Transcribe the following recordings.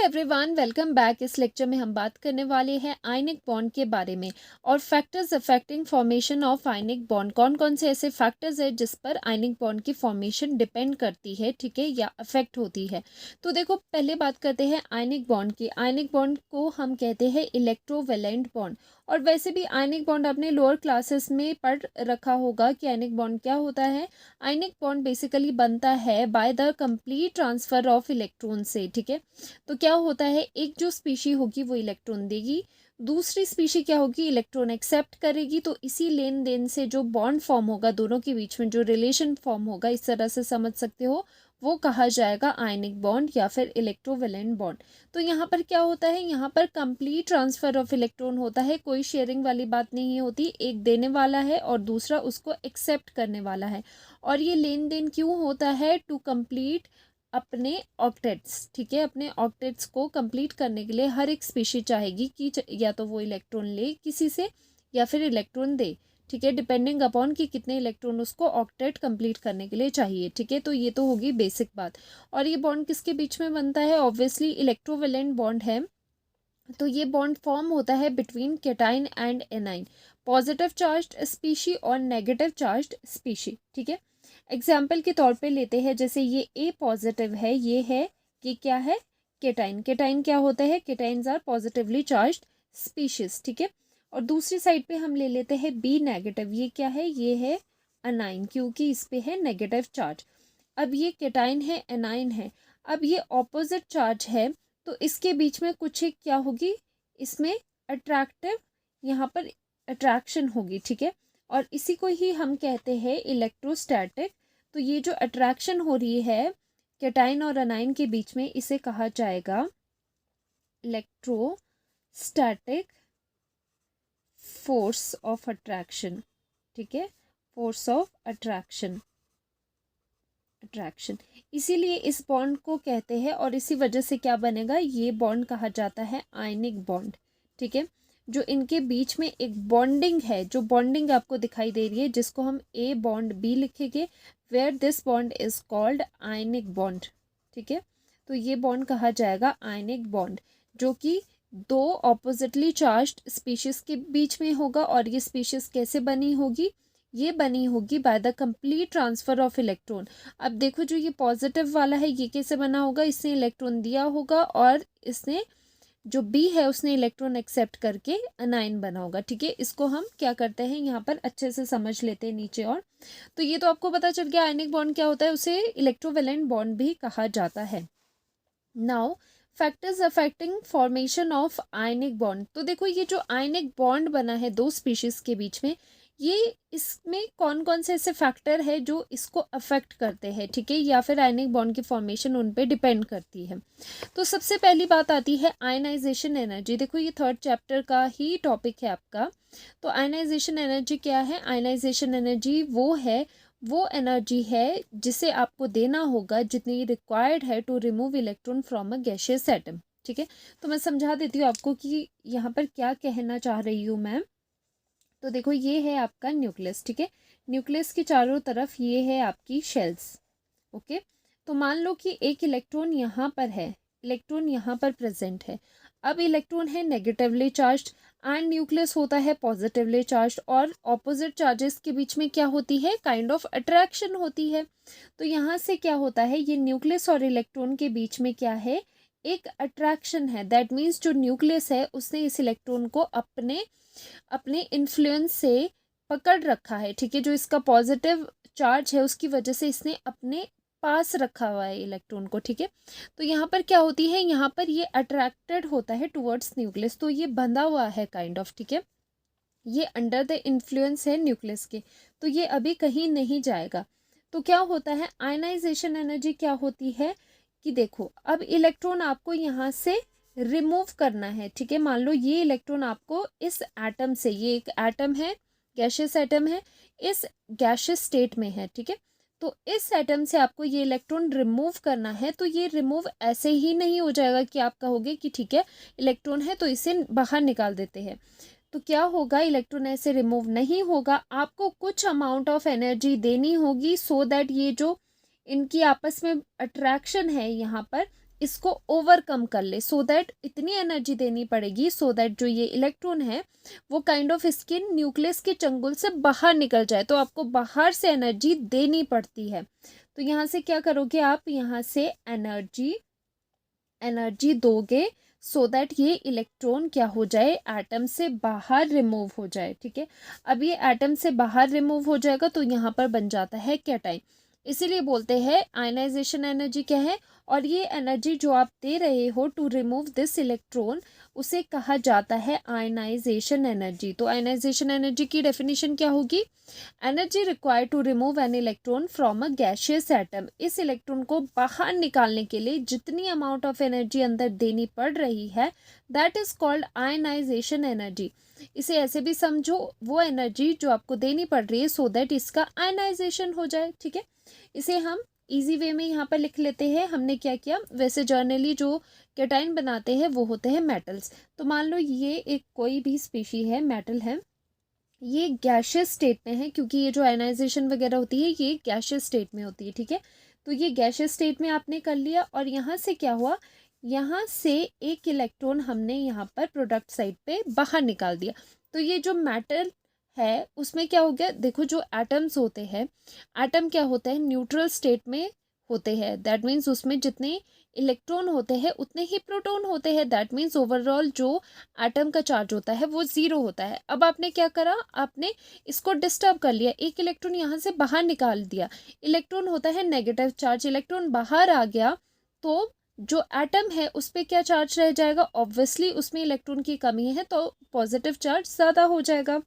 Everyone, welcome back. इस lecture में हम बात करने वाले हैं आयनिक बॉन्ड के बारे में और factors affecting formation of ionic bond. कौन कौन से ऐसे फैक्टर्स है जिस पर आयनिक बॉन्ड की फॉर्मेशन डिपेंड करती है, ठीक है, या अफेक्ट होती है। तो देखो, पहले बात करते हैं आयनिक बॉन्ड की। आयनिक बॉन्ड को हम कहते हैं इलेक्ट्रोवैलेंट बॉन्ड। और वैसे भी आयनिक बॉन्ड अपने लोअर क्लासेस में पढ़ रखा होगा कि आयनिक बॉन्ड क्या होता है। आयनिक बॉन्ड बेसिकली बनता है by the complete transfer of electron से, ठीक है। तो क्या होता है, एक जो स्पीशी होगी वो इलेक्ट्रॉन देगी, दूसरी स्पीशी क्या होगी, इलेक्ट्रॉन एक्सेप्ट करेगी। तो इसी लेन देन से जो बॉन्ड फॉर्म होगा, दोनों के बीच में जो रिलेशन फॉर्म होगा, इस तरह से समझ सकते हो, वो कहा जाएगा आयनिक बॉन्ड या फिर इलेक्ट्रोवैलेंट बॉन्ड। तो यहाँ पर क्या होता है, यहाँ पर कंप्लीट ट्रांसफर ऑफ इलेक्ट्रॉन होता है, कोई शेयरिंग वाली बात नहीं होती। एक देने वाला है और दूसरा उसको एक्सेप्ट करने वाला है। और ये लेन देन क्यों होता है, टू कंप्लीट अपने ऑक्टेट्स, ठीक है। अपने ऑक्टेट्स को कंप्लीट करने के लिए हर एक स्पीशी चाहेगी कि या तो वो इलेक्ट्रॉन ले किसी से या फिर इलेक्ट्रॉन दे, ठीक है, डिपेंडिंग अपॉन कि कितने इलेक्ट्रॉन उसको ऑक्टेट कंप्लीट करने के लिए चाहिए, ठीक है। तो ये तो होगी बेसिक बात। और ये बॉन्ड किसके बीच में बनता है, ऑब्वियसली इलेक्ट्रोवैलेंट बॉन्ड है। तो ये बॉन्ड फॉर्म होता है between cation and A9, positive charged species और नेगेटिव चार्ज्ड स्पीशी, ठीक है। एग्जाम्पल के तौर पे लेते हैं, जैसे ये ए पॉजिटिव है, ये क्या है, केटाइन। केटाइन क्या होता है, केटाइन्स आर पॉजिटिवली चार्ज्ड स्पीशीज, ठीक है। और दूसरी साइड पे हम ले लेते हैं बी नेगेटिव, ये क्या है, ये है अनाइन, क्योंकि इस पे है नेगेटिव चार्ज। अब ये केटाइन है, एनाइन है, अब ये ऑपोजिट चार्ज है, तो इसके बीच में कुछ एक क्या होगी, इसमें अट्रैक्टिव, यहाँ पर अट्रैक्शन होगी, ठीक है। और इसी को ही हम कहते हैं इलेक्ट्रोस्टैटिक। तो ये जो अट्रैक्शन हो रही है केटाइन और अनाइन के बीच में, इसे कहा जाएगा इलेक्ट्रोस्टैटिक फोर्स ऑफ अट्रैक्शन, ठीक है, फोर्स ऑफ अट्रैक्शन। इसीलिए इस बॉन्ड को कहते हैं, और इसी वजह से क्या बनेगा, ये बॉन्ड कहा जाता है आयनिक बॉन्ड, ठीक है। जो इनके बीच में एक बॉन्डिंग है, जो बॉन्डिंग आपको दिखाई दे रही है, जिसको हम ए बॉन्ड बी लिखेंगे, where this bond is called ionic bond, ठीक है। तो ये बॉन्ड कहा जाएगा आयनिक बॉन्ड, जो कि दो ऑपोजिटली चार्ज्ड स्पीशीज के बीच में होगा। और ये स्पीशीज कैसे बनी होगी, ये बनी होगी by the complete transfer of electron. अब देखो, जो ये पॉजिटिव वाला है, ये कैसे बना होगा, इसने इलेक्ट्रॉन दिया होगा और इसने जो बी है उसने इलेक्ट्रॉन एक्सेप्ट करके अनाइन बना होगा, ठीक है। इसको हम क्या करते हैं, यहाँ पर अच्छे से समझ लेते हैं नीचे। और तो ये तो आपको पता चल गया आयनिक बॉन्ड क्या होता है, उसे इलेक्ट्रोवैलेंट बॉन्ड भी कहा जाता है। Now factors affecting formation of ionic bond. तो देखो, ये जो आयनिक बॉन्ड बना है दो स्पीशीज के बीच में, ये इसमें कौन कौन से ऐसे फैक्टर है जो इसको अफेक्ट करते हैं, ठीक है, या फिर आयनिक बॉन्ड की फॉर्मेशन उन पे डिपेंड करती है। तो सबसे पहली बात आती है आयनाइजेशन एनर्जी। देखो, ये थर्ड चैप्टर का ही टॉपिक है आपका। तो आयनाइजेशन एनर्जी क्या है, आयनाइजेशन एनर्जी वो एनर्जी है जिसे आपको देना होगा जितनी रिक्वायर्ड है to remove electron from a gaseous atom, ठीक है। तो मैं समझा देती हूँ आपको कि यहाँ पर क्या कहना चाह रही हूँ मैं। तो देखो, ये है आपका न्यूक्लियस, ठीक है। न्यूक्लियस के चारों तरफ ये है आपकी शेल्स, ओके। तो मान लो कि एक इलेक्ट्रॉन यहाँ पर है, इलेक्ट्रॉन यहाँ पर प्रेजेंट है। अब इलेक्ट्रॉन है नेगेटिवली चार्ज्ड एंड न्यूक्लियस होता है पॉजिटिवली चार्ज्ड, और ऑपोजिट चार्जेस के बीच में क्या होती है, काइंड ऑफ अट्रैक्शन होती है। तो यहाँ से क्या होता है, ये न्यूक्लियस और इलेक्ट्रॉन के बीच में क्या है, एक अट्रैक्शन है। दैट मीन्स जो न्यूक्लियस है उसने इस इलेक्ट्रॉन को अपने अपने इन्फ्लुएंस से पकड़ रखा है, ठीक है। जो इसका पॉजिटिव चार्ज है उसकी वजह से इसने अपने पास रखा हुआ है इलेक्ट्रॉन को, ठीक है। तो यहाँ पर क्या होती है, यहाँ पर ये अट्रैक्टेड होता है टुवर्ड्स न्यूक्लियस, तो ये बंधा हुआ है काइंड ऑफ, ठीक है। ये अंडर द इन्फ्लुएंस है न्यूक्लियस के, तो ये अभी कहीं नहीं जाएगा। तो क्या होता है, आयनाइजेशन एनर्जी क्या होती है कि देखो, अब इलेक्ट्रॉन आपको यहाँ से रिमूव करना है, ठीक है। मान लो ये इलेक्ट्रॉन आपको इस एटम से, ये एक एटम है, गैशियस एटम है, इस गैशियस स्टेट में है, ठीक है। तो इस एटम से आपको ये इलेक्ट्रॉन रिमूव करना है। तो ये रिमूव ऐसे ही नहीं हो जाएगा कि आप कहोगे कि ठीक है इलेक्ट्रॉन है तो इसे बाहर निकाल देते हैं। तो क्या होगा, इलेक्ट्रॉन ऐसे रिमूव नहीं होगा, आपको कुछ अमाउंट ऑफ एनर्जी देनी होगी सो दैट ये जो इनकी आपस में अट्रैक्शन है यहाँ पर इसको ओवरकम कर ले, सो दैट इतनी एनर्जी देनी पड़ेगी सो दैट जो ये इलेक्ट्रॉन है वो काइंड ऑफ इसके न्यूक्लियस के चंगुल से बाहर निकल जाए। तो आपको बाहर से एनर्जी देनी पड़ती है। तो यहाँ से क्या करोगे आप, यहाँ से एनर्जी दोगे सो दैट ये इलेक्ट्रॉन क्या हो जाए, एटम से बाहर रिमूव हो जाए। ठीक है, अब ये एटम से बाहर रिमूव हो जाएगा तो यहाँ पर बन जाता है कैटाइन। इसीलिए बोलते हैं आयनाइजेशन एनर्जी क्या है, और ये एनर्जी जो आप दे रहे हो टू रिमूव दिस इलेक्ट्रॉन उसे कहा जाता है आयनाइजेशन एनर्जी। तो आयनाइजेशन एनर्जी की डेफिनेशन क्या होगी, energy required to remove an electron from a gaseous atom. इस इलेक्ट्रॉन को बाहर निकालने के लिए जितनी अमाउंट ऑफ एनर्जी अंदर देनी पड़ रही है that is called ionisation energy. इसे ऐसे भी समझो, वो एनर्जी जो आपको देनी पड़ रही है सो दैट इसका आयनाइजेशन हो जाए। ठीक है, इसे हम इजी वे में यहाँ पर लिख लेते हैं। हमने क्या किया, वैसे जर्नली जो कैटाइन बनाते हैं वो होते हैं मेटल्स। तो मान लो ये एक कोई भी स्पीशी है, मेटल है, ये गैशियस स्टेट में है, क्योंकि ये जो आयनाइजेशन वगैरह होती है ये गैशियस स्टेट में होती है। ठीक है, तो ये गैशियस स्टेट में आपने कर लिया, और यहाँ से क्या हुआ, यहाँ से एक इलेक्ट्रॉन हमने यहाँ पर प्रोडक्ट साइड पे बाहर निकाल दिया। तो ये जो मेटल है उसमें क्या हो गया, देखो जो एटम्स होते हैं, एटम क्या होता है, न्यूट्रल स्टेट में होते हैं। दैट मीन्स उसमें जितने इलेक्ट्रॉन होते हैं उतने ही प्रोटॉन होते हैं। दैट मीन्स ओवरऑल जो एटम का चार्ज होता है वो ज़ीरो होता है। अब आपने क्या करा, आपने इसको डिस्टर्ब कर लिया, एक इलेक्ट्रॉन यहाँ से बाहर निकाल दिया। इलेक्ट्रॉन होता है नेगेटिव चार्ज, इलेक्ट्रॉन बाहर आ गया तो जो एटम है उस पर क्या चार्ज रह जाएगा, ऑब्वियसली उसमें इलेक्ट्रॉन की कमी है तो पॉजिटिव चार्ज ज़्यादा हो जाएगा।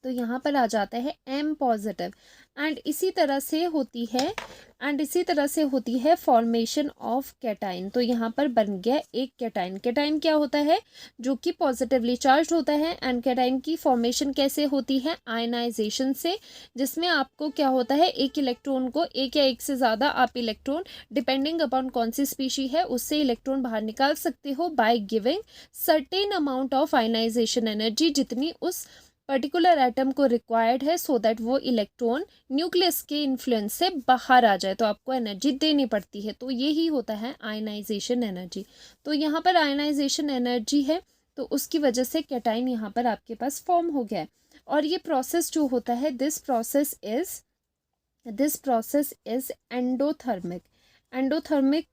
तो यहाँ पर आ जाता है एम पॉजिटिव। एंड इसी तरह से होती है फॉर्मेशन ऑफ कैटाइन। तो यहाँ पर बन गया एक कैटाइन। कैटाइन क्या होता है, जो कि पॉजिटिवली चार्ज होता है। एंड कैटाइन की फॉर्मेशन कैसे होती है, आयनाइजेशन से, जिसमें आपको क्या होता है, एक इलेक्ट्रॉन को, एक या एक से ज़्यादा आप इलेक्ट्रॉन डिपेंडिंग अपॉन कौन सी स्पीशी है उससे इलेक्ट्रॉन बाहर निकाल सकते हो by giving certain amount of ionisation energy, जितनी उस पर्टिकुलर एटम को रिक्वायर्ड है सो दैट वो इलेक्ट्रॉन न्यूक्लियस के इन्फ्लुएंस से बाहर आ जाए। तो आपको एनर्जी देनी पड़ती है, तो यही होता है आयनाइजेशन एनर्जी। तो यहाँ पर आयनाइजेशन एनर्जी है तो उसकी वजह से कैटाइन यहाँ पर आपके पास फॉर्म हो गया है। और ये प्रोसेस जो होता है, this process is endothermic. Endothermic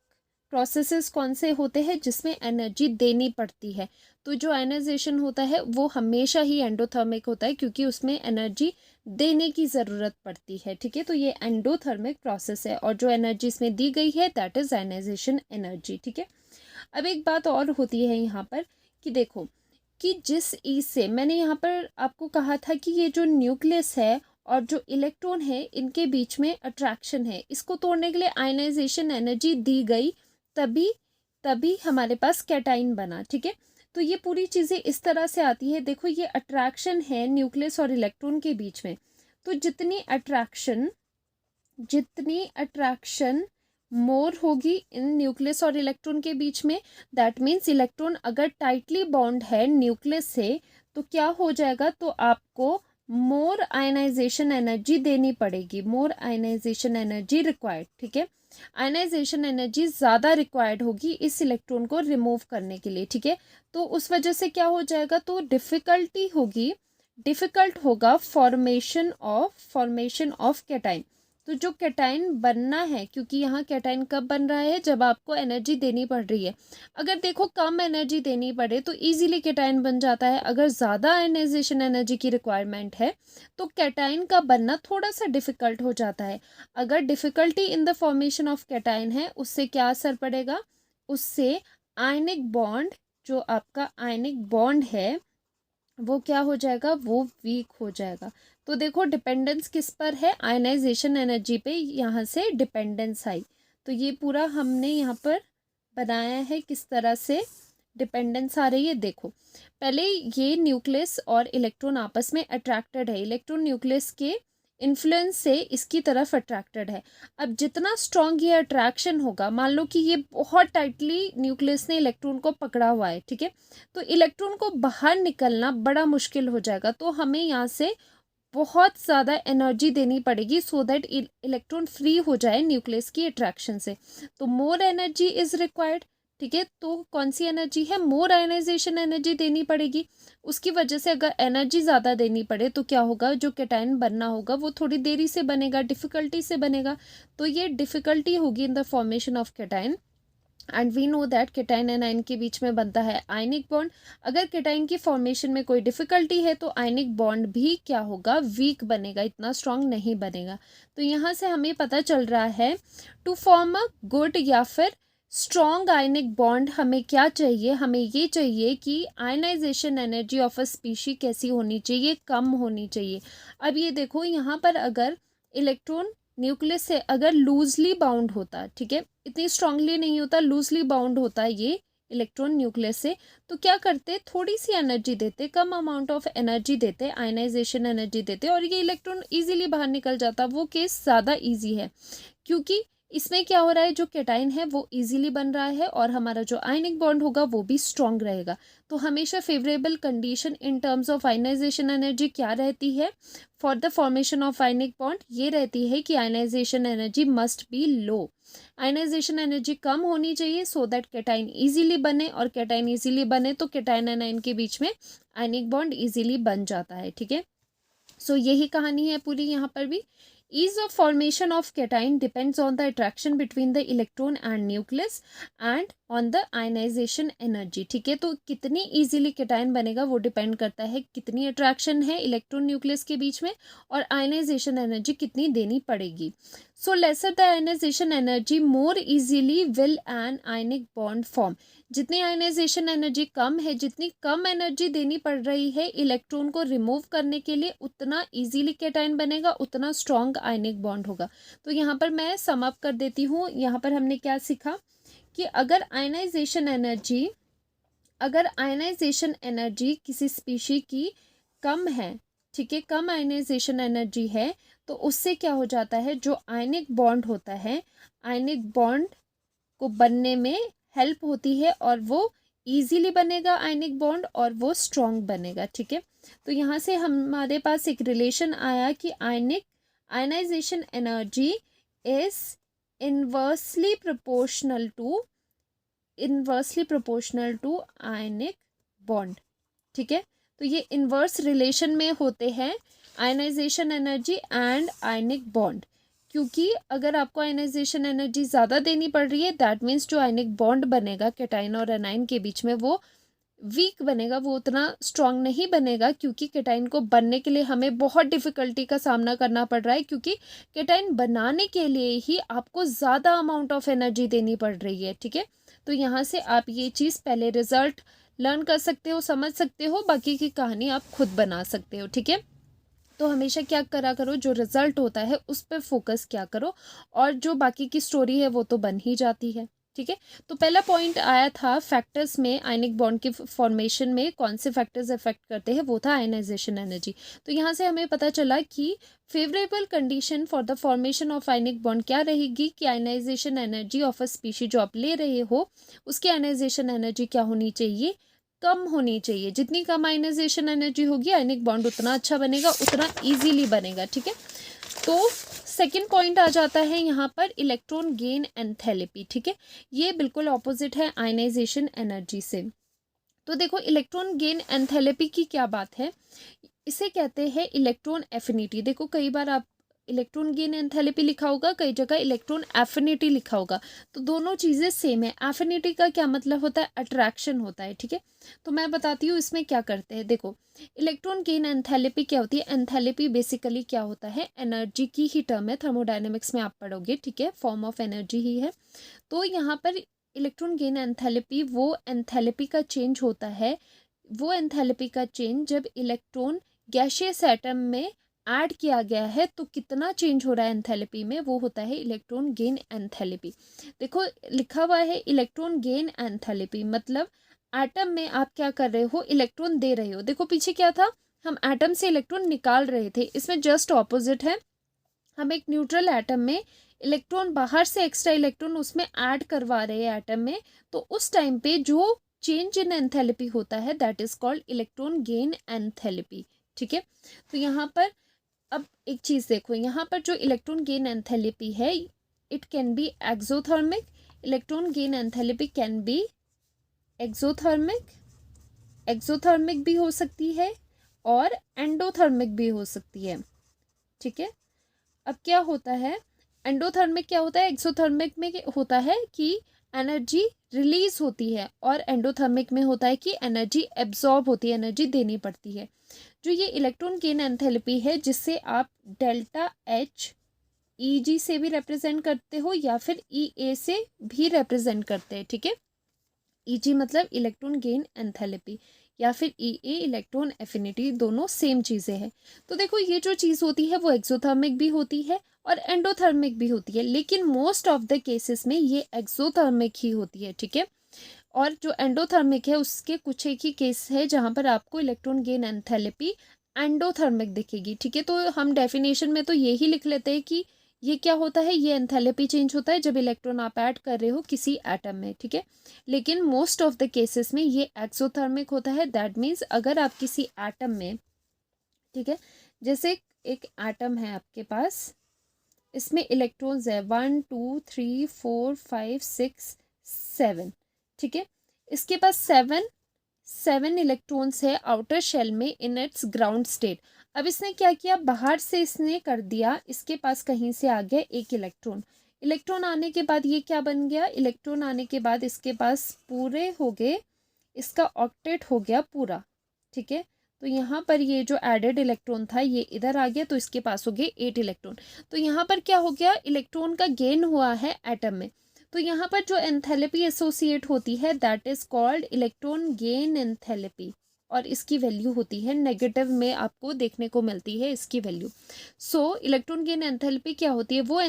processes कौन से होते हैं, जिसमें एनर्जी देनी पड़ती है। तो जो आयनाइजेशन होता है वो हमेशा ही एंडोथर्मिक होता है, क्योंकि उसमें एनर्जी देने की ज़रूरत पड़ती है। ठीक है, तो ये एंडोथर्मिक प्रोसेस है, और जो एनर्जी इसमें दी गई है दैट इज़ आयनाइजेशन एनर्जी। ठीक है, अब एक बात और होती है यहाँ पर कि देखो कि जिस ई से मैंने यहाँ पर आपको कहा था कि ये जो न्यूक्लियस है और जो इलेक्ट्रॉन है इनके बीच में अट्रैक्शन है, इसको तोड़ने के लिए आयनाइजेशन एनर्जी दी गई, तभी तभी हमारे पास कैटाइन बना। ठीक है, तो ये पूरी चीज़ें इस तरह से आती है। देखो ये अट्रैक्शन है न्यूक्लियस और इलेक्ट्रॉन के बीच में, तो जितनी अट्रैक्शन मोर होगी इन न्यूक्लियस और इलेक्ट्रॉन के बीच में, दैट मीन्स इलेक्ट्रॉन अगर टाइटली बॉन्ड है न्यूक्लियस से तो क्या हो जाएगा, तो आपको मोर आयनाइजेशन एनर्जी देनी पड़ेगी, मोर आयनाइजेशन एनर्जी रिक्वायर्ड। ठीक है, आयनाइजेशन एनर्जी ज़्यादा रिक्वायर्ड होगी इस इलेक्ट्रॉन को रिमूव करने के लिए। ठीक है, तो उस वजह से क्या हो जाएगा, तो डिफ़िकल्ट होगा फॉर्मेशन ऑफ कैटाइन। तो जो कैटाइन बनना है, क्योंकि यहाँ कैटाइन कब बन रहा है, जब आपको एनर्जी देनी पड़ रही है। अगर देखो कम एनर्जी देनी पड़े तो इजीली कैटाइन बन जाता है। अगर ज़्यादा आयनाइजेशन एनर्जी की रिक्वायरमेंट है तो कैटाइन का बनना थोड़ा सा डिफ़िकल्ट हो जाता है। अगर difficulty in the formation of cation है, उससे क्या असर पड़ेगा, उससे आयनिक बॉन्ड, जो आपका आयनिक बॉन्ड है वो क्या हो जाएगा, वो वीक हो जाएगा। तो देखो डिपेंडेंस किस पर है, आयनाइजेशन एनर्जी पे यहाँ से डिपेंडेंस आई। तो ये पूरा हमने यहाँ पर बनाया है किस तरह से डिपेंडेंस आ रही है। देखो पहले ये न्यूक्लियस और इलेक्ट्रॉन आपस में अट्रैक्टेड है, इलेक्ट्रॉन न्यूक्लियस के इन्फ्लुएंस से इसकी तरफ अट्रैक्टेड है। अब जितना स्ट्रॉन्ग ये अट्रैक्शन होगा, मान लो कि ये बहुत टाइटली न्यूक्लियस ने इलेक्ट्रॉन को पकड़ा हुआ है, ठीक है, तो इलेक्ट्रॉन को बाहर निकलना बड़ा मुश्किल हो जाएगा। तो हमें यहाँ से बहुत ज़्यादा एनर्जी देनी पड़ेगी सो दैट इलेक्ट्रॉन फ्री हो जाए न्यूक्लियस की अट्रैक्शन से। तो मोर एनर्जी इज़ रिक्वायर्ड, ठीक है। तो कौन सी एनर्जी है, मोर आयनाइजेशन एनर्जी देनी पड़ेगी। उसकी वजह से अगर एनर्जी ज़्यादा देनी पड़े तो क्या होगा, जो कैटायन बनना होगा वो थोड़ी देरी से बनेगा, डिफ़िकल्टी से बनेगा। तो ये डिफ़िकल्टी होगी in the formation of cation. And we know that cation and anion के बीच में बनता है आयनिक बॉन्ड। अगर कैटायन की फॉर्मेशन में कोई डिफ़िकल्टी है तो आयनिक बॉन्ड भी क्या होगा, वीक बनेगा, इतना स्ट्रांग नहीं बनेगा। तो यहाँ से हमें पता चल रहा है टू फॉर्म अ गुड या फिर स्ट्रॉन्ग आयनिक बॉन्ड हमें क्या चाहिए, हमें ये चाहिए कि ionisation energy of a species कैसी होनी चाहिए, कम होनी चाहिए। अब ये देखो यहाँ पर अगर इलेक्ट्रॉन न्यूक्लियस से अगर लूजली बाउंड होता, ठीक है, इतनी स्ट्रांगली नहीं होता, लूजली बाउंड होता है ये इलेक्ट्रॉन न्यूक्लियस से, तो क्या करते, थोड़ी सी एनर्जी देते, कम अमाउंट ऑफ एनर्जी देते, आयनाइजेशन एनर्जी देते, और ये इलेक्ट्रॉन इजीली बाहर निकल जाता। वो केस ज़्यादा इजी है क्योंकि इसमें क्या हो रहा है, जो कैटायन है वो इजीली बन रहा है और हमारा जो आयनिक बॉन्ड होगा वो भी स्ट्रांग रहेगा। तो हमेशा favourable condition in terms of ionisation energy क्या रहती है for the formation of ionic bond, ये रहती है कि ionisation energy must be low. Ionisation energy कम होनी चाहिए सो दैट कैटायन इजीली बने, और कैटायन इजीली बने तो कैटायन एंड आयन के बीच में आयनिक बॉन्ड इजीली बन जाता है, ठीक है। सो यही कहानी है पूरी यहाँ पर भी। Ease of formation of cation depends on the attraction between the electron and nucleus and on the ionization energy, ठीक है। तो कितनी easily cation बनेगा वो डिपेंड करता है कितनी अट्रैक्शन है इलेक्ट्रॉन न्यूक्लियस के बीच में और आयनाइजेशन एनर्जी कितनी देनी पड़ेगी। So lesser the ionisation energy more easily will an ionic bond form. जितनी आयनाइजेशन एनर्जी कम है, जितनी कम एनर्जी देनी पड़ रही है इलेक्ट्रॉन को रिमूव करने के लिए, उतना इजीली कैटायन बनेगा, उतना स्ट्रॉन्ग आयनिक बॉन्ड होगा। तो यहाँ पर मैं सम अप कर देती हूँ। यहाँ पर हमने क्या सीखा कि अगर आयनाइजेशन एनर्जी किसी स्पीशी की कम है, ठीक है, कम आयनाइजेशन एनर्जी है, तो उससे क्या हो जाता है, जो आयनिक बॉन्ड होता है, आयनिक बॉन्ड को बनने में हेल्प होती है और वो इजीली बनेगा आयनिक बॉन्ड और वो स्ट्रॉन्ग बनेगा, ठीक है। तो यहाँ से हमारे पास एक रिलेशन आया कि ionisation energy is inversely proportional to ionic bond, ठीक है। तो ये इनवर्स रिलेशन में होते हैं ionisation energy and ionic bond, क्योंकि अगर आपको आयनाइजेशन एनर्जी ज़्यादा देनी पड़ रही है दैट मीन्स जो आयनिक बॉन्ड बनेगा कैटायन और एनायन के बीच में वो वीक बनेगा, वो उतना स्ट्रांग नहीं बनेगा, क्योंकि कैटायन को बनने के लिए हमें बहुत डिफ़िकल्टी का सामना करना पड़ रहा है, क्योंकि कैटायन बनाने के लिए ही आपको ज़्यादा अमाउंट ऑफ एनर्जी देनी पड़ रही है, ठीक है। तो यहाँ से आप ये चीज़ पहले रिजल्ट लर्न कर सकते हो, समझ सकते हो, बाकी की कहानी आप खुद बना सकते हो, ठीक है। तो हमेशा क्या करा करो, जो रिजल्ट होता है उस पर फोकस क्या करो, और जो बाकी की स्टोरी है वो तो बन ही जाती है, ठीक है। तो पहला पॉइंट आया था फैक्टर्स में, आयनिक बॉन्ड की फॉर्मेशन में कौन से फैक्टर्स इफेक्ट करते हैं, वो था आयनाइजेशन एनर्जी। तो यहाँ से हमें पता चला कि favourable condition for the formation of ionic bond क्या रहेगी कि ionisation energy of a species जो आप ले रहे हो उसकी आयनाइजेशन एनर्जी क्या होनी चाहिए, कम होनी चाहिए। जितनी कम आयनाइजेशन एनर्जी होगी आयनिक बॉन्ड उतना अच्छा बनेगा, उतना इजीली बनेगा, ठीक है। तो सेकंड पॉइंट आ जाता है यहाँ पर इलेक्ट्रॉन गेन एंथैल्पी, ठीक है। ये बिल्कुल ऑपोजिट है आयनाइजेशन एनर्जी से। तो देखो इलेक्ट्रॉन गेन एंथैल्पी की क्या बात है, इसे कहते हैं इलेक्ट्रॉन एफिनिटी। देखो कई बार आप इलेक्ट्रॉन गेन एंथैल्पी लिखा होगा, कई जगह इलेक्ट्रॉन एफिनिटी लिखा होगा, तो दोनों चीज़ें सेम है। एफिनिटी का क्या मतलब होता है, अट्रैक्शन होता है, ठीक है। तो मैं बताती हूँ इसमें क्या करते हैं। देखो इलेक्ट्रॉन गेन एंथैल्पी क्या होती है, एंथैल्पी बेसिकली क्या होता है, एनर्जी की ही टर्म है, थर्मोडायनेमिक्स में आप पढ़ोगे, ठीक है, फॉर्म ऑफ एनर्जी ही है। तो यहाँ पर इलेक्ट्रॉन गेन एंथैल्पी वो एंथैल्पी का चेंज होता है, वो एंथैल्पी का चेंज जब इलेक्ट्रॉन गैसियस एटम में ऐड किया गया है तो कितना चेंज हो रहा है एंथैल्पी में, वो होता है इलेक्ट्रॉन गेन एंथैल्पी। देखो लिखा हुआ है इलेक्ट्रॉन गेन एंथैल्पी, मतलब एटम में आप क्या कर रहे हो, इलेक्ट्रॉन दे रहे हो। देखो पीछे क्या था, हम एटम से इलेक्ट्रॉन निकाल रहे थे, इसमें जस्ट ऑपोजिट है। हम एक न्यूट्रल एटम में इलेक्ट्रॉन बाहर से एक्स्ट्रा इलेक्ट्रॉन उसमें ऐड करवा रहे हैं एटम में, तो उस टाइम पे जो चेंज इन एंथैल्पी होता है that is called electron gain enthalpy, ठीक है। तो यहाँ पर अब एक चीज़ देखो, यहाँ पर जो इलेक्ट्रॉन गेन एंथैल्पी है, it can be exothermic, electron gain enthalpy can be exothermic, exothermic भी हो सकती है और एंडोथर्मिक भी हो सकती है, ठीक है। अब क्या होता है, एंडोथर्मिक क्या होता है, एक्सोथर्मिक में होता है कि एनर्जी रिलीज होती है और एंडोथर्मिक में होता है कि एनर्जी एब्जॉर्ब होती है, एनर्जी देनी पड़ती है। जो ये इलेक्ट्रॉन गेन एंथैल्पी है, जिससे आप डेल्टा एच ई से भी रिप्रेजेंट करते हो या फिर ई से भी रिप्रेजेंट करते हैं, ठीक है। ई मतलब इलेक्ट्रॉन गेन एंथैल्पी या फिर इलेक्ट्रॉन एफिनिटी, दोनों सेम चीज़ें हैं। तो देखो, ये जो चीज़ होती है वो एक्सोथर्मिक भी होती है और एंडोथर्मिक भी होती है, लेकिन मोस्ट ऑफ द केसेस में ये एक्सोथर्मिक ही होती है, ठीक है। और जो एंडोथर्मिक है उसके कुछ एक ही केस है जहाँ पर आपको इलेक्ट्रॉन गेन एंथैल्पी एंडोथर्मिक दिखेगी, ठीक है। तो हम डेफिनेशन में तो यही लिख लेते हैं कि ये क्या होता है, ये एंथैल्पी चेंज होता है जब इलेक्ट्रॉन आप ऐड कर रहे हो किसी एटम में, ठीक है। लेकिन मोस्ट ऑफ द केसेस में ये एक्सोथर्मिक होता है। दैट मीन्स अगर आप किसी एटम में, ठीक है, जैसे एक एटम है आपके पास, इसमें इलेक्ट्रॉन्स है 1 2 3 4 5 6 7, ठीक है। इसके पास सेवन इलेक्ट्रॉन्स है आउटर शेल में इन इट्स ग्राउंड स्टेट। अब इसने क्या किया, बाहर से इसने कर दिया, इसके पास कहीं से आ गया एक इलेक्ट्रॉन। इलेक्ट्रॉन आने के बाद ये क्या बन गया, इलेक्ट्रॉन आने के बाद इसके पास पूरे हो गए, इसका ऑक्टेट हो गया पूरा, ठीक है। तो यहाँ पर ये जो एडेड इलेक्ट्रॉन था ये इधर आ गया, तो इसके पास हो गए 8 इलेक्ट्रॉन। तो यहाँ पर क्या हो गया, इलेक्ट्रॉन का गेन हुआ है एटम में। तो यहाँ पर जो एंथैल्पी एसोसिएट होती है that is called electron gain enthalpy, और इसकी वैल्यू होती है नेगेटिव में, आपको देखने को मिलती है इसकी वैल्यू। सो इलेक्ट्रॉन गेन एंथैल्पी क्या होती है, वो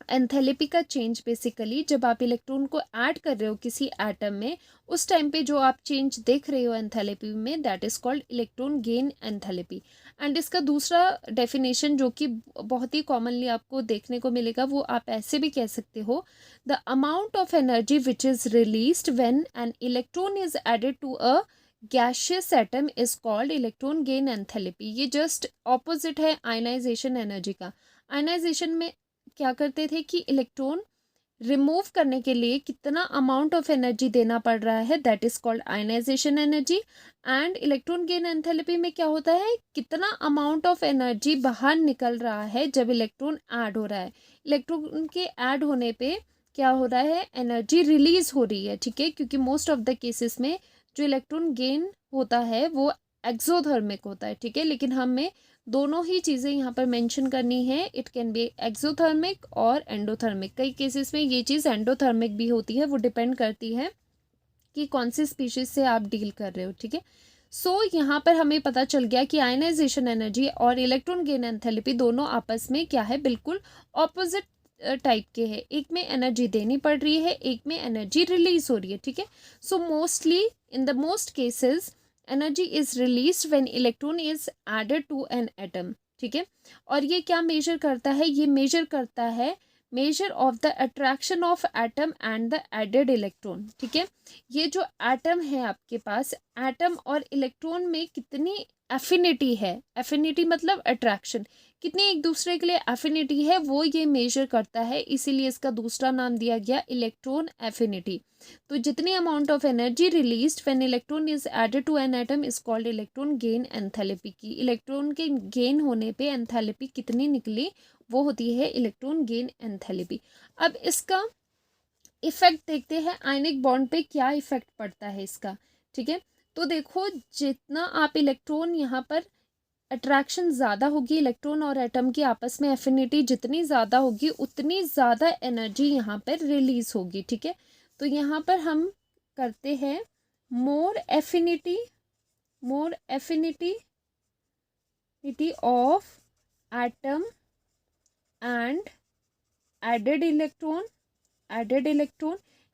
एंथैल्पी का चेंज बेसिकली जब आप इलेक्ट्रॉन को ऐड कर रहे हो किसी एटम में, उस टाइम पे जो आप चेंज देख रहे हो एंथैल्पी में, that is called electron gain enthalpy. And इसका दूसरा डेफिनेशन जो कि बहुत ही कॉमनली आपको देखने को मिलेगा, वो आप ऐसे भी कह सकते हो, the amount of energy which is released when an electron is added to a gaseous atom is called electron gain enthalpy. ये जस्ट ऑपोजिट है आयनाइजेशन एनर्जी का। आयनाइजेशन में क्या करते थे कि इलेक्ट्रॉन रिमूव करने के लिए कितना अमाउंट ऑफ एनर्जी देना पड़ रहा है, that is called ionisation energy. And electron gain enthalpy में क्या होता है, कितना अमाउंट ऑफ एनर्जी बाहर निकल रहा है जब इलेक्ट्रॉन ऐड हो रहा है। इलेक्ट्रॉन के ऐड होने पे क्या हो रहा है, एनर्जी रिलीज हो रही है, ठीक है, क्योंकि मोस्ट ऑफ द केसेस में जो इलेक्ट्रॉन गेन होता है वो एक्सोथर्मिक होता है, ठीक है। लेकिन हमें दोनों ही चीज़ें यहाँ पर मेंशन करनी है, इट कैन बी एक्सोथर्मिक और एंडोथर्मिक। कई केसेस में ये चीज़ एंडोथर्मिक भी होती है, वो डिपेंड करती है कि कौन सी स्पीशीज से आप डील कर रहे हो, ठीक है। सो यहाँ पर हमें पता चल गया कि आयनाइजेशन एनर्जी और इलेक्ट्रॉन गेन एंथैल्पी दोनों आपस में क्या है, बिल्कुल ऑपोजिट टाइप के हैं। एक में एनर्जी देनी पड़ रही है, एक में एनर्जी रिलीज हो रही है, ठीक है। So mostly in the most cases energy is release when electron is added to an atom, ठीक है। और ये क्या मेजर करता है, ये मेजर करता है measure of the attraction of atom and the added electron, ठीक है। ये जो एटम है आपके पास, एटम और इलेक्ट्रॉन में कितनी एफिनिटी है, एफिनिटी मतलब अट्रैक्शन, कितनी एक दूसरे के लिए एफिनिटी है, वो ये मेजर करता है। इसीलिए इसका दूसरा नाम दिया गया इलेक्ट्रॉन एफिनिटी। तो जितनी amount of energy released when electron is added to an atom is called electron gain enthalpy की। इलेक्ट्रॉन के गेन होने पे एंथैल्पी कितनी निकली, वो होती है इलेक्ट्रॉन गेन एंथैल्पी। अब इसका इफेक्ट देखते हैं, आयनिक बॉन्ड पे क्या इफेक्ट पड़ता है इसका, ठीक है। तो देखो, जितना आप इलेक्ट्रॉन यहाँ पर अट्रैक्शन ज़्यादा होगी, इलेक्ट्रॉन और एटम की आपस में एफिनिटी जितनी ज़्यादा होगी, उतनी ज़्यादा एनर्जी यहाँ पर रिलीज होगी, ठीक है। तो यहाँ पर हम करते हैं more affinity of atom and added electron,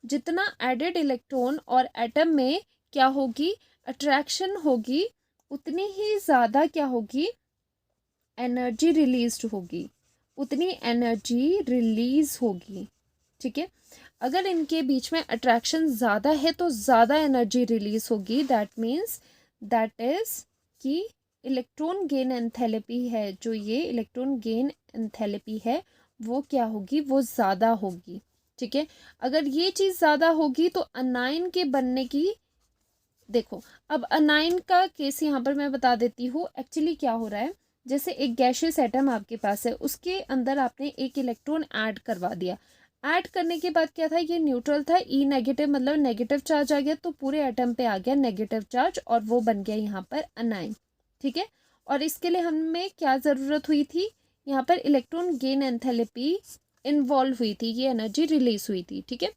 जितना एडेड इलेक्ट्रॉन और एटम में क्या होगी, अट्रैक्शन होगी, उतनी ही ज़्यादा क्या होगी, एनर्जी रिलीज होगी, उतनी एनर्जी रिलीज होगी, ठीक है। अगर इनके बीच में अट्रैक्शन ज़्यादा है तो ज़्यादा एनर्जी रिलीज होगी, दैट मीन्स दैट इज कि इलेक्ट्रॉन गेन एंथैल्पी है, जो ये इलेक्ट्रॉन गेन एंथैल्पी है वो क्या होगी, वो ज़्यादा होगी। ठीक है, अगर ये चीज़ ज़्यादा होगी तो अनाइन के बनने की, देखो अब अनाइन का केस यहाँ पर मैं बता देती हूँ। एक्चुअली क्या हो रहा है, जैसे एक गैशियस एटम आपके पास है, उसके अंदर आपने एक इलेक्ट्रॉन ऐड करवा दिया। ऐड करने के बाद क्या था, ये न्यूट्रल था, ई नेगेटिव मतलब नेगेटिव चार्ज आ गया, तो पूरे एटम पे आ गया नेगेटिव चार्ज और वो बन गया यहाँ पर अनाइन। ठीक है, और इसके लिए हमें क्या ज़रूरत हुई थी, यहाँ पर इलेक्ट्रॉन गेन एंथैल्पी इन्वॉल्व हुई थी, ये एनर्जी रिलीज हुई थी। ठीक है,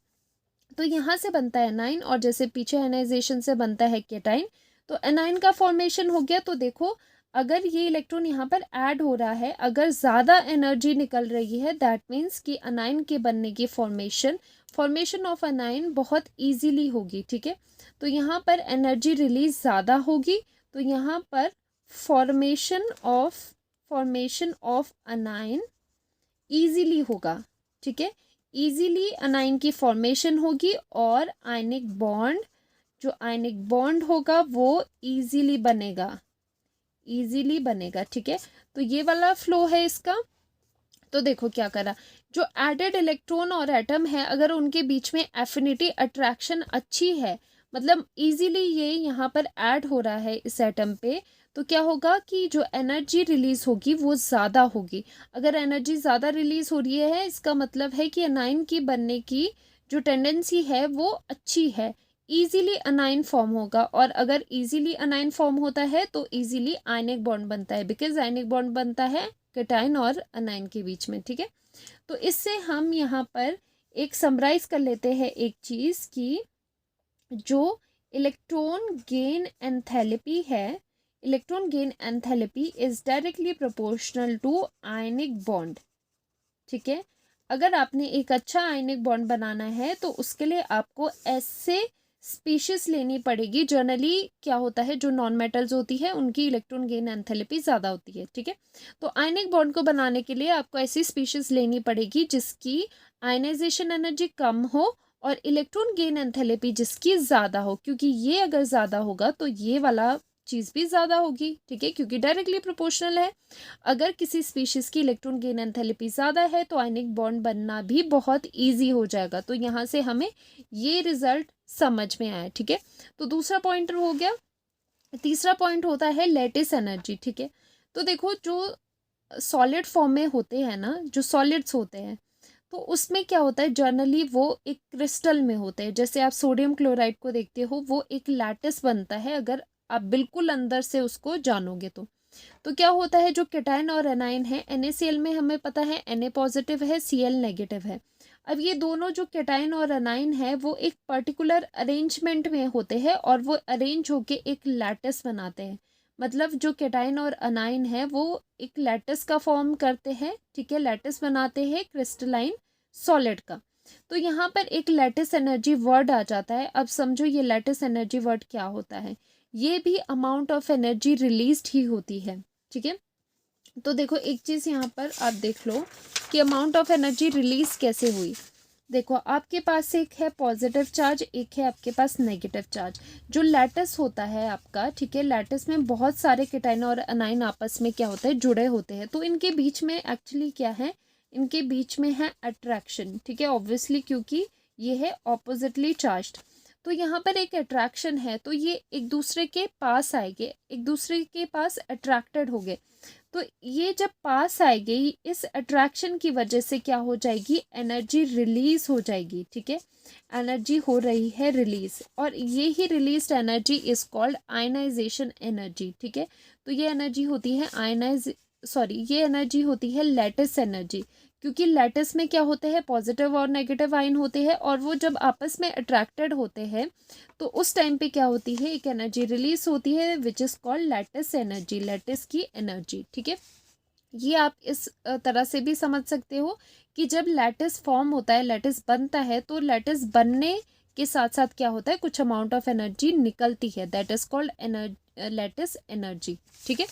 तो यहाँ से बनता है एनाइन, और जैसे पीछे आयनाइजेशन से बनता है केटाइन, तो एनाइन का फॉर्मेशन हो गया। तो देखो अगर ये इलेक्ट्रॉन यहाँ पर ऐड हो रहा है, अगर ज़्यादा एनर्जी निकल रही है, दैट मीन्स कि अनाइन के बनने की फॉर्मेशन ऑफ अनाइन बहुत ईजीली होगी। ठीक है, तो यहाँ पर एनर्जी रिलीज ज़्यादा होगी, तो यहाँ पर फॉर्मेशन ऑफ अनाइन ईजीली होगा। ठीक है, ईजीली अनाइन की फॉर्मेशन होगी और आयनिक बॉन्ड होगा वो ईजीली बनेगा। ठीक है, तो ये वाला फ्लो है इसका। तो देखो क्या करा, जो एडेड इलेक्ट्रॉन और एटम है, अगर उनके बीच में एफिनिटी अट्रैक्शन अच्छी है, मतलब इजीली ये यहाँ पर ऐड हो रहा है इस एटम पे, तो क्या होगा कि जो एनर्जी रिलीज होगी वो ज़्यादा होगी। अगर एनर्जी ज़्यादा रिलीज हो रही है, इसका मतलब है कि अनाइन की बनने की जो टेंडेंसी है वो अच्छी है, इजीली अनाइन फॉर्म होगा। और अगर इजीली अनाइन फॉर्म होता है तो इजीली आयनिक बॉन्ड बनता है, बिकॉज आयनिक बॉन्ड बनता है केटाइन और अनाइन के बीच में। ठीक है, तो इससे हम यहाँ पर एक समराइज कर लेते हैं एक चीज़ की, जो इलेक्ट्रॉन गेन एंथैल्पी है, electron gain enthalpy is directly proportional to ionic bond. ठीक है, अगर आपने एक अच्छा आयनिक बॉन्ड बनाना है तो उसके लिए आपको ऐसे स्पीशीज लेनी पड़ेगी। जनरली क्या होता है, जो नॉन मेटल्स होती है उनकी इलेक्ट्रॉन गेन एंथैल्पी ज़्यादा होती है। ठीक है, तो आयनिक बॉन्ड को बनाने के लिए आपको ऐसी स्पीशीज लेनी पड़ेगी जिसकी आयनाइजेशन एनर्जी कम हो और इलेक्ट्रॉन गेन एंथैल्पी जिसकी ज़्यादा हो, क्योंकि ये अगर ज़्यादा होगा तो ये वाला चीज़ भी ज़्यादा होगी। ठीक है, क्योंकि डायरेक्टली प्रोपोर्शनल है। अगर किसी स्पीशीज़ की इलेक्ट्रॉन गेन एंथैल्पी ज़्यादा है तो आयनिक बॉन्ड बनना भी बहुत ईजी हो जाएगा। तो यहाँ से हमें ये रिजल्ट समझ में आया। ठीक है, तो दूसरा पॉइंट हो गया। तीसरा पॉइंट होता है लेटिस एनर्जी। ठीक है, तो देखो जो सॉलिड फॉर्म में होते हैं ना, जो सॉलिड्स होते हैं, तो उसमें क्या होता है, जनरली वो एक क्रिस्टल में होते हैं। जैसे आप सोडियम क्लोराइड को देखते हो, वो एक लैटिस बनता है, अगर आप बिल्कुल अंदर से उसको जानोगे तो क्या होता है, जो केटाइन और एनाइन है, NaCl में हमें पता है Na पॉजिटिव है, Cl नेगेटिव है। अब ये दोनों जो केटाइन और एनाइन है वो एक पर्टिकुलर अरेंजमेंट में होते हैं और वो अरेंज होके एक लैटिस बनाते हैं। मतलब जो केटाइन और एनाइन है वो एक लैटिस का फॉर्म करते हैं। ठीक है, लैटिस बनाते हैं क्रिस्टलाइन सॉलिड का। तो यहाँ पर एक लैटिस एनर्जी वर्ड आ जाता है। अब समझो ये लैटिस एनर्जी वर्ड क्या होता है, ये भी अमाउंट ऑफ एनर्जी रिलीज्ड ही होती है। ठीक है, तो देखो एक चीज़ यहाँ पर आप देख लो कि अमाउंट ऑफ एनर्जी रिलीज कैसे हुई। देखो आपके पास एक है पॉजिटिव चार्ज, एक है आपके पास नेगेटिव चार्ज। जो लैटिस होता है आपका, ठीक है, लैटिस में बहुत सारे केटाइन और अनाइन आपस में क्या होता है, जुड़े होते हैं। तो इनके बीच में एक्चुअली क्या है, इनके बीच में है अट्रैक्शन। ठीक है, ऑब्वियसली क्योंकि ये है ऑपोजिटली चार्ज्ड, तो यहाँ पर एक अट्रैक्शन है, तो ये एक दूसरे के पास आएंगे, एक दूसरे के पास अट्रैक्टेड हो गए। तो ये जब पास आएंगे, इस अट्रैक्शन की वजह से क्या हो जाएगी, एनर्जी रिलीज हो जाएगी। ठीक है, एनर्जी हो रही है रिलीज, और ये ही released energy is called ionisation energy. ठीक है, तो ये एनर्जी होती है ये एनर्जी होती है लैटिस एनर्जी, क्योंकि लैटिस में क्या होते हैं, पॉजिटिव और नेगेटिव आयन होते हैं, और वो जब आपस में अट्रैक्टेड होते हैं तो उस टाइम पे क्या होती है, एक एनर्जी रिलीज होती है which is called lattice energy, lattice की एनर्जी। ठीक है, ये आप इस तरह से भी समझ सकते हो कि जब लैटिस फॉर्म होता है, लैटिस बनता है, तो लैटिस बनने के साथ साथ क्या होता है, कुछ अमाउंट ऑफ एनर्जी निकलती है, that is called lattice energy. ठीक है,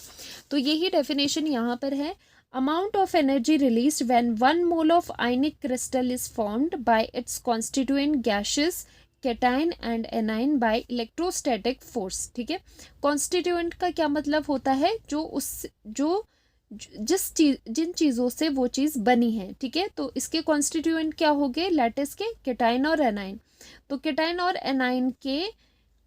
तो यही डेफिनेशन यहाँ पर है। Amount of energy released when 1 mole of ionic crystal is formed by its constituent gases cation and A9 by electrostatic force. ठीक है, कॉन्स्टिट्यूएंट का क्या मतलब होता है, जिन चीज़ों से वो चीज़ बनी है। ठीक है, तो इसके कॉन्स्टिट्यूएंट क्या हो गए लैटिस के, कैटाइन और एनाइन। तो कैटाइन और एनाइन के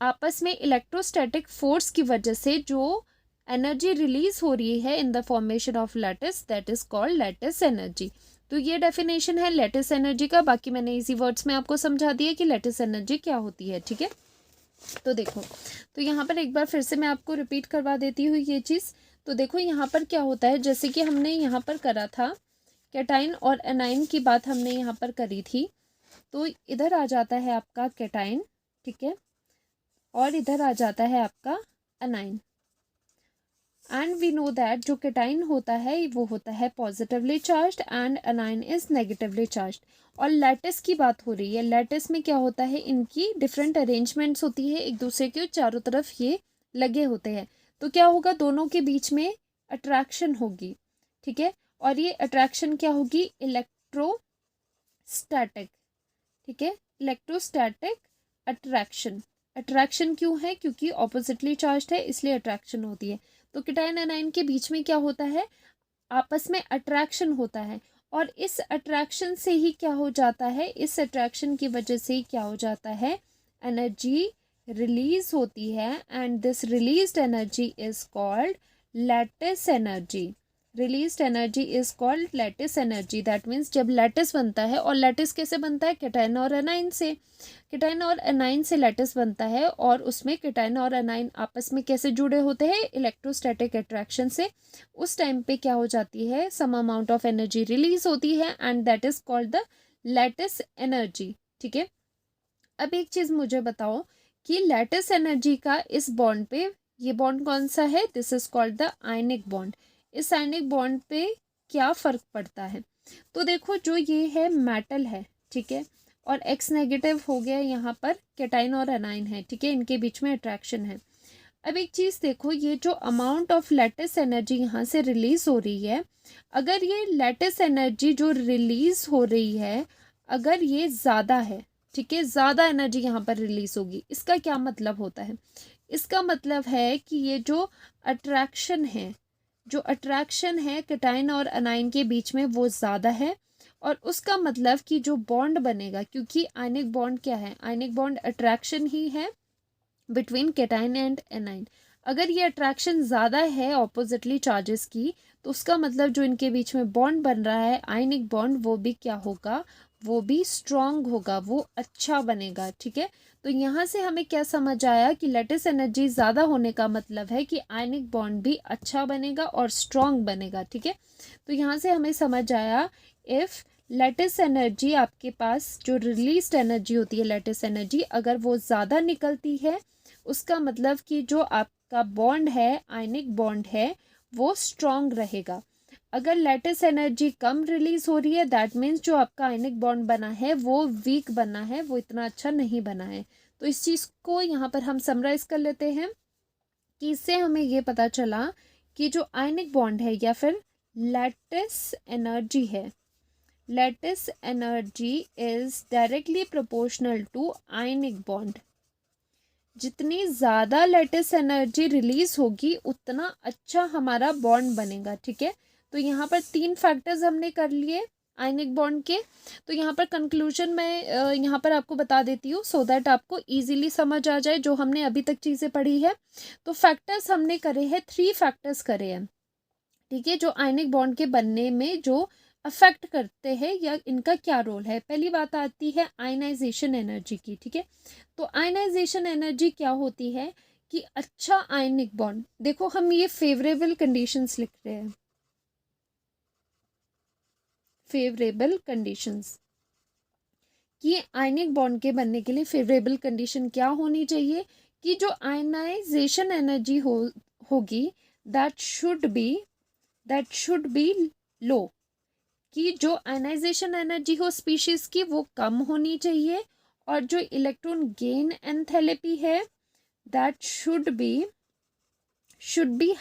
आपस में इलेक्ट्रोस्टैटिक फोर्स की वजह से जो एनर्जी रिलीज हो रही है इन the formation of lattice, that is called lattice energy. तो ये डेफिनेशन है लैटिस एनर्जी का। बाकी मैंने इजी वर्ड्स में आपको समझा दिया कि लैटिस एनर्जी क्या होती है। ठीक है, तो देखो, तो यहाँ पर एक बार फिर से मैं आपको रिपीट करवा देती हूँ ये चीज़। तो देखो यहाँ पर क्या होता है, जैसे कि हमने यहाँ पर करा था कैटाइन और एनाइन की बात हमने यहाँ पर करी थी। तो इधर आ जाता है आपका कैटाइन, ठीक है, और इधर आ जाता है आपका anion. And we know that जो कैटाइन होता है वो होता है positively charged and anion is negatively charged. और लैटिस की बात हो रही है, लैटिस में क्या होता है, इनकी डिफरेंट अरेंजमेंट्स होती है, एक दूसरे के चारों तरफ ये लगे होते हैं। तो क्या होगा, दोनों के बीच में अट्रैक्शन होगी। ठीक है, और ये अट्रैक्शन क्या होगी, इलेक्ट्रोस्टैटिक। ठीक है, इलेक्ट्रोस्टैटिक अट्रैक्शन। अट्रैक्शन क्यों है, क्योंकि ऑपोजिटली चार्ज्ड है इसलिए अट्रैक्शन होती है। तो कैटाइन एनाइन के बीच में क्या होता है, आपस में अट्रैक्शन होता है, और इस अट्रैक्शन से ही क्या हो जाता है, इस अट्रैक्शन की वजह से ही क्या हो जाता है, एनर्जी रिलीज होती है। And this released energy is called lattice energy. Released energy is called lattice energy. That means जब लैटिस बनता है, और लैटिस कैसे बनता है, कैटाइन और एनाइन से। कैटाइन और एनाइन से लैटिस बनता है, और उसमें कैटाइन और एनाइन आपस में कैसे जुड़े होते हैं, इलेक्ट्रोस्टैटिक अट्रैक्शन से। उस टाइम पे क्या हो जाती है, some amount of energy release होती है, and that is called the lattice energy. ठीक है, अब एक चीज़ मुझे बताओ कि लैटिस एनर्जी का इस बॉन्ड पे, ये बॉन्ड कौन सा है, this is called the ionic bond. इस आयनिक बॉन्ड पे क्या फ़र्क पड़ता है, तो देखो जो ये है मेटल है, ठीक है, और एक्स नेगेटिव हो गया यहाँ पर, कैटाइन और एनाइन है, ठीक है, इनके बीच में अट्रैक्शन है। अब एक चीज़ देखो, ये जो अमाउंट ऑफ लैटिस एनर्जी यहाँ से रिलीज हो रही है, अगर ये लैटिस एनर्जी जो रिलीज हो रही है अगर ये ज़्यादा है, ठीक है, ज़्यादा एनर्जी यहाँ पर रिलीज होगी, इसका क्या मतलब होता है, इसका मतलब है कि ये जो अट्रैक्शन है, जो अट्रैक्शन है कैटाइन और एनाइन के बीच में वो ज़्यादा है, और उसका मतलब कि जो बॉन्ड बनेगा, क्योंकि आयनिक बॉन्ड क्या है, आयनिक बॉन्ड अट्रैक्शन ही है बिटवीन कैटाइन एंड एनाइन। अगर ये अट्रैक्शन ज़्यादा है ऑपोजिटली चार्जेस की, तो उसका मतलब जो इनके बीच में बॉन्ड बन रहा है आयनिक बॉन्ड, वो भी क्या होगा, वो भी स्ट्रॉन्ग होगा, वो अच्छा बनेगा। ठीक है, तो यहाँ से हमें क्या समझ आया कि लैटिस एनर्जी ज़्यादा होने का मतलब है कि आयनिक बॉन्ड भी अच्छा बनेगा और स्ट्रॉन्ग बनेगा। ठीक है, तो यहाँ से हमें समझ आया, इफ़ लैटिस एनर्जी, आपके पास जो रिलीज्ड एनर्जी होती है लैटिस एनर्जी, अगर वो ज़्यादा निकलती है, उसका मतलब कि जो आपका बॉन्ड है, आयनिक बॉन्ड है, वो स्ट्रॉन्ग रहेगा। अगर लैटिस एनर्जी कम रिलीज हो रही है, दैट मीन्स जो आपका आयनिक बॉन्ड बना है वो वीक बना है, वो इतना अच्छा नहीं बना है। तो इस चीज़ को यहाँ पर हम समराइज कर लेते हैं कि इससे हमें ये पता चला कि जो आयनिक बॉन्ड है या फिर लैटिस एनर्जी है, lattice energy is directly proportional to ionic bond. जितनी ज़्यादा लैटिस एनर्जी रिलीज होगी उतना अच्छा हमारा बॉन्ड बनेगा। ठीक है, तो यहाँ पर 3 फैक्टर्स हमने कर लिए आयनिक बॉन्ड के। तो यहाँ पर कंक्लूजन मैं यहाँ पर आपको बता देती हूँ, सो दैट आपको इजीली समझ आ जाए जो हमने अभी तक चीज़ें पढ़ी है। तो फैक्टर्स हमने करे हैं, 3 फैक्टर्स करे हैं। ठीक है, जो आयनिक बॉन्ड के बनने में जो अफेक्ट करते हैं या इनका क्या रोल है। पहली बात आती है आयनाइजेशन एनर्जी की। ठीक है, तो आयनाइजेशन एनर्जी क्या होती है कि अच्छा आयनिक बॉन्ड, देखो हम ये फेवरेबल कंडीशंस लिख रहे हैं, फेवरेबल कंडीशंस, कि आयनिक बॉन्ड के बनने के लिए फेवरेबल कंडीशन क्या होनी चाहिए, कि जो आयनाइजेशन एनर्जी होगी दैट शुड बी लो, कि जो आयनाइजेशन एनर्जी हो स्पीशीज की वो कम होनी चाहिए, और जो इलेक्ट्रॉन गेन एंथैल्पी है दैट शुड बी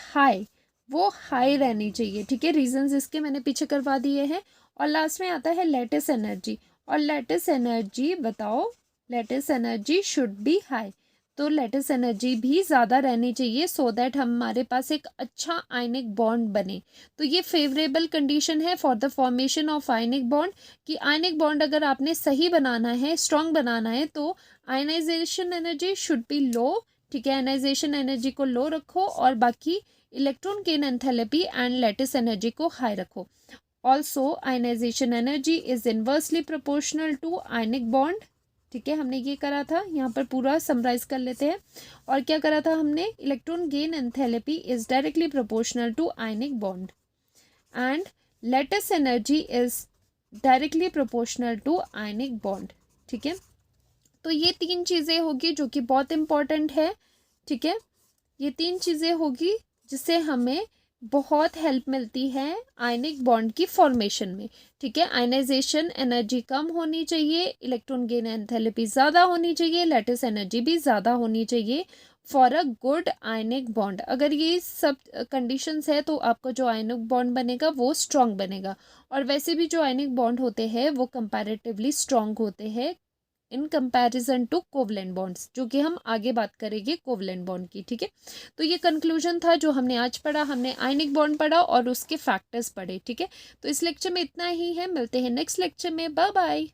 हाई, वो हाई रहनी चाहिए। ठीक है, रीजंस इसके मैंने पीछे करवा दिए हैं। और लास्ट में आता है लैटिस एनर्जी, और लैटिस एनर्जी बताओ lattice energy should B high, तो लेटिस एनर्जी भी ज़्यादा रहनी चाहिए सो दैट हमारे पास एक अच्छा आयनिक बॉन्ड बने। तो ये फेवरेबल कंडीशन है for the formation of ionic bond कि आयनिक बॉन्ड अगर आपने सही बनाना है, स्ट्रॉन्ग बनाना है, तो ionisation energy should be low. ठीक है, आयनाइजेशन एनर्जी को लो रखो और बाकी electron gain enthalpy and lattice energy को हाई रखो। Also ionisation energy is inversely proportional to ionic bond. ठीक है, हमने ये करा था, यहाँ पर पूरा समराइज कर लेते हैं। और क्या करा था हमने, electron gain enthalpy is directly proportional to ionic bond and lattice energy is directly proportional to ionic bond. ठीक है, तो ये तीन चीज़ें होगी जो कि बहुत इंपॉर्टेंट है। ठीक है, ये तीन चीज़ें होगी जिससे हमें बहुत हेल्प मिलती है आयनिक बॉन्ड की फॉर्मेशन में। ठीक है, आयनाइजेशन एनर्जी कम होनी चाहिए, इलेक्ट्रॉन गेन एंथैल्पी ज़्यादा होनी चाहिए, लैटिस एनर्जी भी ज़्यादा होनी चाहिए for a good ionic bond. अगर ये सब कंडीशंस है तो आपका जो आयनिक बॉन्ड बनेगा वो स्ट्रॉन्ग बनेगा। और वैसे भी जो आयनिक बॉन्ड होते हैं वो कंपैरेटिवली स्ट्रॉन्ग होते हैं in comparison to covalent bonds, जो कि हम आगे बात करेंगे कोवलेंट बॉन्ड की। ठीक है, तो ये कंक्लूजन था जो हमने आज पढ़ा। हमने आयनिक बॉन्ड पढ़ा और उसके फैक्टर्स पढ़े। ठीक है, तो इस लेक्चर में इतना ही है, मिलते हैं नेक्स्ट लेक्चर में, बाय बाय।